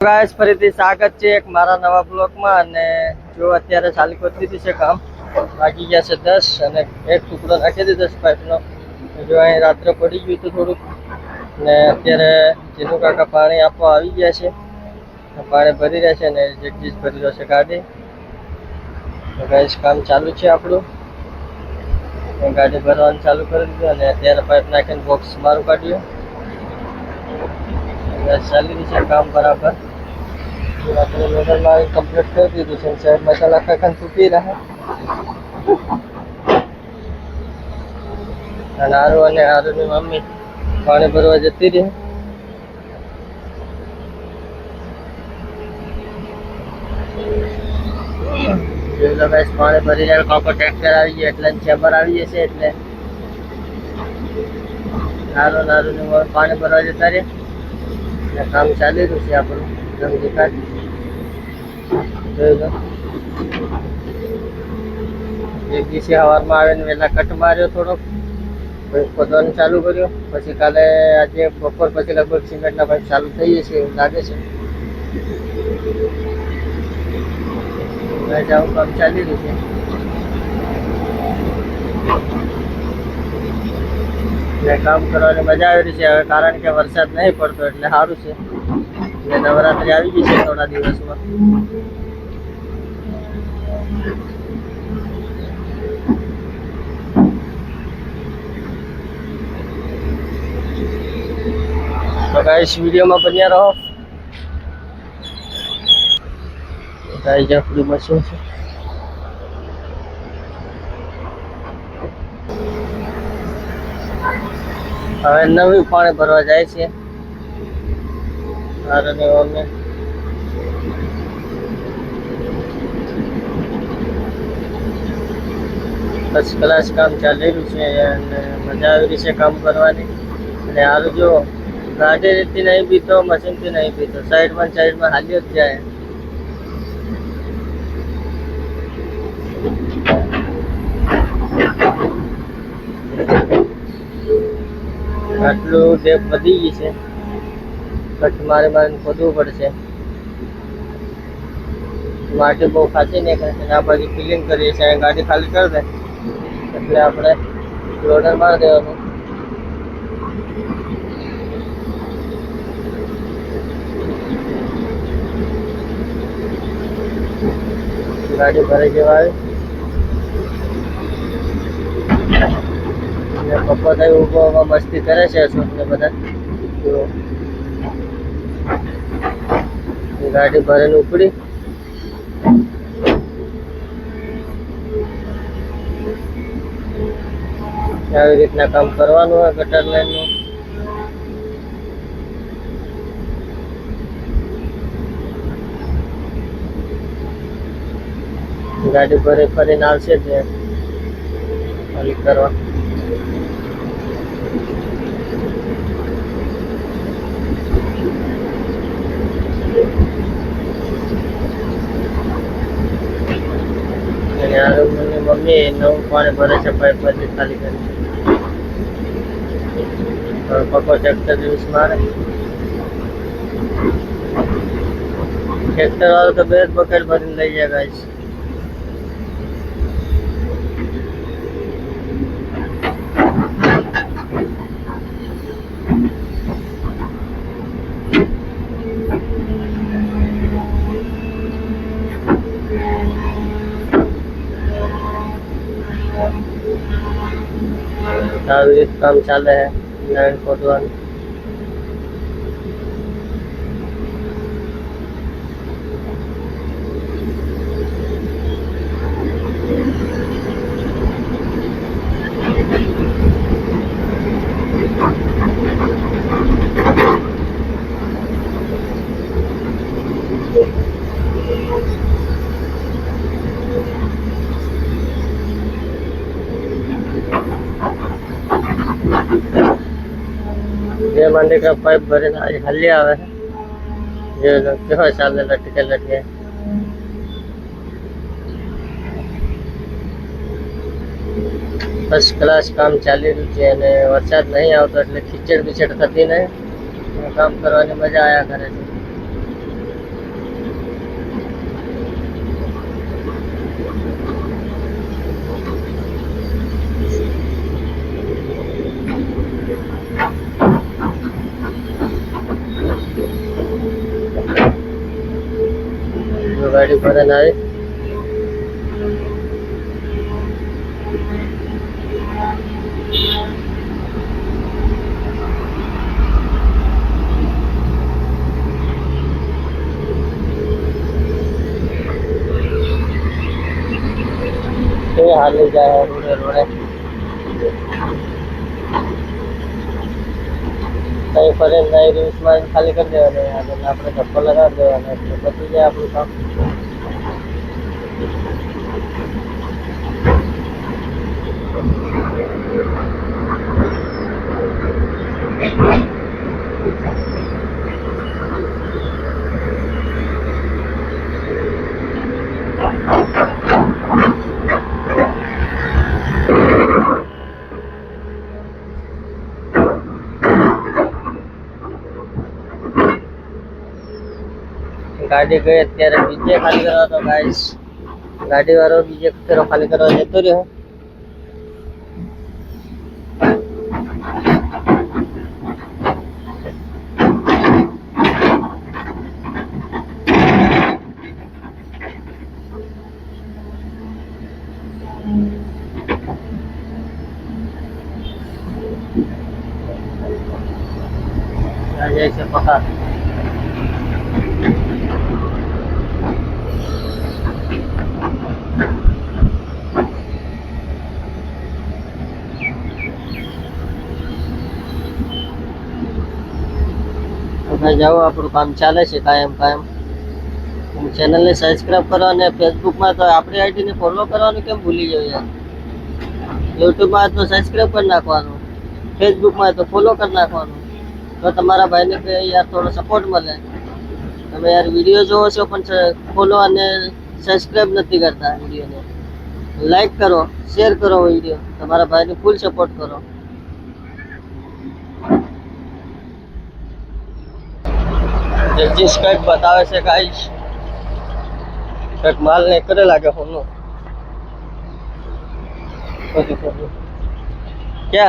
guys ફરીથી સ્વાગત છે એક મારા નવા બ્લોગમાં અને જો અત્યારે ચાલુ કરી દીધું છે કામ બાકી ગયા છે 10 અને એક ટુકડો નાખી દીધો છે પાઇપનો જો અહીં રાત્રે પડી ગયું હતું થોડુંક ને અત્યારે જીનુ કાકા પાણી આપવા આવી ગયા છે પાણી ભરી રહ્યા છે અને જગદીશ ભરી રહ્યો છે ગાડી તો ગાઈસ કામ ચાલુ છે આપણું ગાડી ભરવાનું ચાલુ કરી દીધું અને અત્યારે પાઇપ નાખીને બોક્સ મારું કાઢ્યું ચાલી રહ્યું છે કામ બરાબર આપણે લોડર માં કમ્પ્લીટ કરી દીધું છે સાહેબ મસાલા ખાખા તૂટી રહ્યા અને આરુની મમ્મી પાણી ભરવા જતી રહી પાણી ભરી જાય કાકો ટ્રેક્ટર આવી ગયો એટલે ચેમ્બર આવી જશે એટલે આરુની પાણી ભરવા જતા રહે કામ ચાલી રહ્યું છે આપણું દેખાય જોઈ લો એક દિવસે સવારમાં આવીને વહેલા કટ માર્યો થોડોક ખોદવાનું ચાલુ કર્યું પછી કાલે આજે બપોર પછી લગભગ સિમેન્ટના પાઇપ ચાલુ થઈ જશે એવું લાગે છે આવું કામ ચાલી રહ્યું છે કામ કરવાની મજા આવી રહી છે હવે કારણ કે વરસાદ નહીં પડતો એટલે સારું છે નવરાત્રી આવી ગઈ છે થોડા દિવસમાં તો ગાઈસ વિડીયોમાં બન્યા રહો ગાઈસ આપણું મશીન છે હવે નવી પાણી ભરવા જાય છે ફર્સ્ટ ક્લાસ કામ ચાલી રહ્યું છે અને મજા આવી રહી છે કામ કરવાની અને હારું જો ગાડી રીતથી નહીં પીતો મશીનથી નહીં પીતો સાઈડમાં હાલ્યો જ જાય આટલું ડેપ વધી ગઈ છે કટ મારે ખોદવું પડશે માટી બહુ ખાસી નહીં કરે આ બાજુ ક્લીન કરીએ છીએ ગાડી ખાલી કરી દે એટલે આપણે લોડર મારી દેવાનું ગાડી ભરાઈ જવા આવી પપ્પા થાય ઉભો મસ્તી કરે છે અશોકને બધા ગાડી ભરીને ઉપડી આવી રીતના કામ કરવાનું હોય ગટર લાઈનનું ગાડી ભરી ફરીને આવશે જ ખાલી કરવા મમ્મી નવું પાણી ભરે છે પાઇપ માંથી ખાલી કરી પપ્પા ટ્રેક્ટર દિવસ મારે ટ્રેક્ટર વાળો તો બે જ બકેટ ભરીને લઈ જાય ગાઈસ આવી રીતે કામ ચાલે છે લાઈન ખોદવાનું જે મંડી का पाइप भरे हल्ले आवे ये केवा चाले लटके फर्स्ट क्लास काम चाली रह्યું છે અને વરસાદ નહીં આવતો એટલે ખીચડ બીચડ થતી નહીં કામ કરવાની મજા આયા કરે છે जो गाड़ी भरन आई हाली जाए रोडे रोडे कहीं फरे नहीं रूसમાં ખાલી કરી દેવાનું અને આપણે ધક્કો લગાવી દેવાનો એટલે પતી જાય આપણું કામ ગાડી ગઈ અત્યારે બીજે ખાલી કરવા તો ગાઈસ ગાડી વાળો બીજે ફેરો ખાલી કરવા જતો રહ્યો જાય છે પકા જાઓ આપણું કામ ચાલે છે કાયમ ચેનલને સબસ્ક્રાઇબ કરો અને ફેસબુકમાં તો આપણી આઈડીને ફોલો કરવાનું કેમ ભૂલી જાવ યાર યુટ્યુબમાં તો સબસ્ક્રાઇબ કરી નાખવાનું ફેસબુકમાં તો ફોલો કરી નાખવાનું તો તમારા ભાઈને કે યાર થોડો સપોર્ટ મળે તમે યાર વિડીયો જોવો છો પણ ફોલો અને સબસ્ક્રાઇબ નથી કરતા વિડીયોને લાઈક કરો શેર કરો વિડીયો તમારા ભાઈને ફૂલ સપોર્ટ કરો जगदीश કંઈક બતાવે છે ગાઈસ કંઈક માલ ને કરે લાગે ફોનનો क्या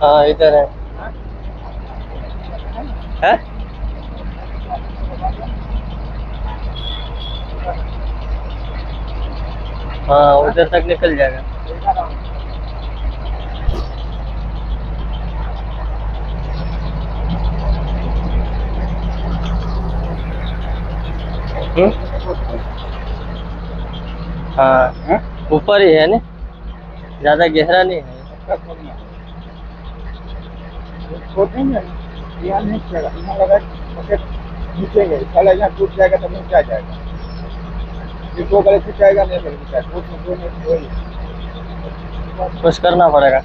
हाँ इधर है हैं हाँ उधर तक निकल जाएगा हाँ ऊपर ही है ना ज्यादा गहरा नहीं है यहाँ नहीं चलेगा यहाँ लगा पॉकेट नीचे गए साला यहाँ टूट जाएगा तो नीचे आ जाएगा ये दो गले खिंचाएगा नहीं कुछ करना पड़ेगा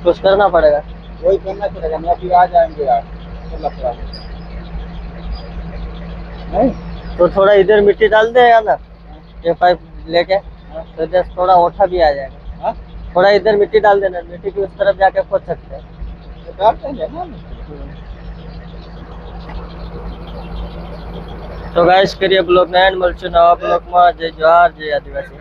कुछ करना पड़ेगा वही करना पड़ेगा नहीं अभी आ जाएंगे यार नहीं तो थोड़ा इधर मिट्टी डाल देगा ना ये पाइप लेके तो इधर थोड़ा ओठा भी आ जाएगा थोड़ा इधर मिट्टी डाल देना मिट्टी की उस तरफ जाके खोद सकते हैं तो गाइस करिए ब्लॉग ने एंड મળશું નવા બ્લોગમાં જય જોહાર જય આદિવાસી